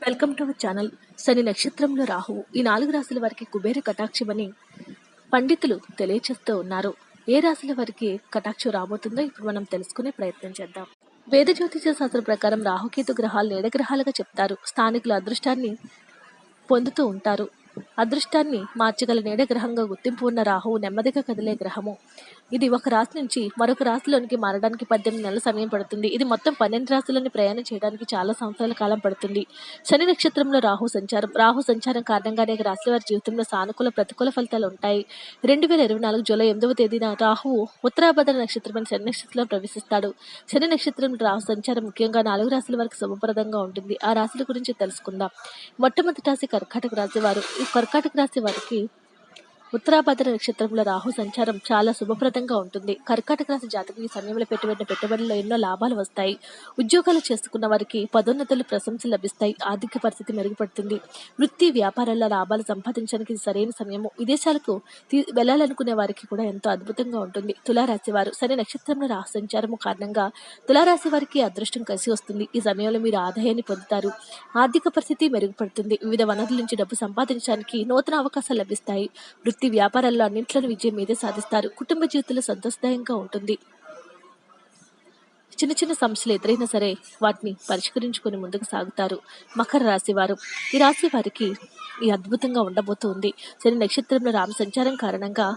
Welcome to our channel. శని నక్షత్రంలో రాహువు ఈ 4 రాశుల వారికి కుబేర కటాక్షమని పండితులు తెలియచేస్తూ ఉన్నారు. ఏ రాశుల వారికి కటాక్షం రాబోతుందో ఇప్పుడు మనం తెలుసుకునే ప్రయత్నం చేద్దాం. వేద జ్యోతిష శాస్త్రం ప్రకారం రాహుకేతు గ్రహాలు నీడ గ్రహాలుగా చెప్తారు. స్థానికుల అదృష్టాన్ని పొందుతూ ఉంటారు. అదృష్టాన్ని మార్చగల నీడ గ్రహంగా గుర్తింపు ఉన్న రాహువు నెమ్మదిగా కదిలే గ్రహము. ఇది ఒక రాశి నుంచి మరొక రాశిలోనికి మారడానికి 18 నెలల సమయం పడుతుంది. ఇది మొత్తం 12 రాశులని ప్రయాణం చేయడానికి చాలా సంవత్సరాల కాలం పడుతుంది. శని నక్షత్రంలో రాహు సంచారం కారణంగా అనేక రాశుల వారి జీవితంలో సానుకూల ప్రతికూల ఫలితాలు ఉంటాయి. 2024 జూలై 8వ తేదీన రాహువు ఉత్తరాభద్ర నక్షత్రమైన శని నక్షత్రంలో ప్రవేశిస్తాడు. శని నక్షత్రంలో రాహు సంచారం ముఖ్యంగా 4 రాశుల వారికి శుభప్రదంగా ఉంటుంది. ఆ రాశుల గురించి తెలుసుకుందాం. మొట్టమొదటి రాశి కర్కాటక రాశి వారు. ఈ కర్కాటక రాశి వారికి ఉత్తరాభద్ర నక్షత్రంలో రాహు సంచారం చాలా శుభప్రదంగా ఉంటుంది. కర్కాటక రాశి జాతకులు ఈ సమయంలో పెట్టిన పెట్టుబడుల్లో ఎన్నో లాభాలు వస్తాయి. ఉద్యోగాలు చేసుకున్న వారికి పదోన్నతులు, ప్రశంసలు లభిస్తాయి. ఆర్థిక పరిస్థితి మెరుగుపడుతుంది. వృత్తి వ్యాపారాల్లో లాభాలు సంపాదించడానికి ఇది సరైన సమయము. విదేశాలకు వెళ్లాలనుకునే వారికి కూడా ఎంతో అద్భుతంగా ఉంటుంది. తులారాశి వారు. శని నక్షత్రంలో రాహు సంచారము కారణంగా తులారాశి వారికి అదృష్టం కలిసి వస్తుంది. ఈ సమయంలో మీరు ఆదాయాన్ని పొందుతారు. ఆర్థిక పరిస్థితి మెరుగుపడుతుంది. వివిధ వనరుల నుంచి డబ్బు సంపాదించడానికి నూతన అవకాశాలు లభిస్తాయి. వృత్తి వ్యాపారాల్లో అన్నింటిలోనూ విజయం మీదే సాధిస్తారు. కుటుంబ జీవితంలో సంతోషదాయంగా ఉంటుంది. చిన్న చిన్న సమస్యలు ఎదురైనా సరే వాటిని పరిష్కరించుకొని ముందుకు సాగుతారు. మకర రాశి వారు. ఈ రాశి వారికి ఈ అద్భుతంగా ఉండబోతుంది. శని నక్షత్రంలో రామ సంచారం కారణంగా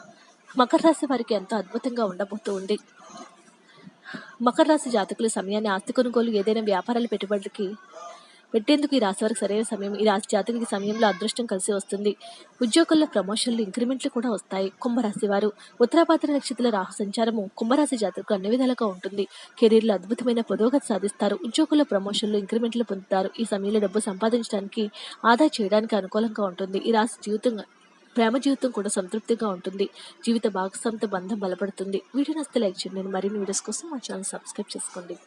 మకర రాశి వారికి ఎంతో అద్భుతంగా ఉండబోతుంది. మకర రాశి జాతకుల సమయాన్ని ఆస్తి కొనుగోలు, ఏదైనా వ్యాపారాలు పెట్టుబడులకి పెట్టేందుకు ఈ రాశి వారికి సరైన సమయం. ఈ రాశి జాతకులకి సమయంలో అదృష్టం కలిసి వస్తుంది. ఉద్యోగుల్లో ప్రమోషన్లు, ఇంక్రిమెంట్లు కూడా వస్తాయి. కుంభరాశి వారు. ఉత్తరాభద్ర నక్షత్ర రాహు సంచారము కుంభరాశి జాతకులకు అన్ని విధాలుగా ఉంటుంది. కెరీర్లో అద్భుతమైన పురోగతి సాధిస్తారు. ఉద్యోగుల్లో ప్రమోషన్లు, ఇంక్రిమెంట్లు పొందుతారు. ఈ సమయంలో డబ్బు సంపాదించడానికి, ఆదా చేయడానికి అనుకూలంగా ఉంటుంది. ఈ రాశి ప్రేమ జీవితం కూడా సంతృప్తిగా ఉంటుంది. జీవిత భాగస్వామితో బంధం బలపడుతుంది. వీడియో నచ్చితే లైక్ చేయండి. మరిన్ని వీడియోస్ కోసం మా ఛానల్ సబ్స్క్రైబ్ చేసుకోండి.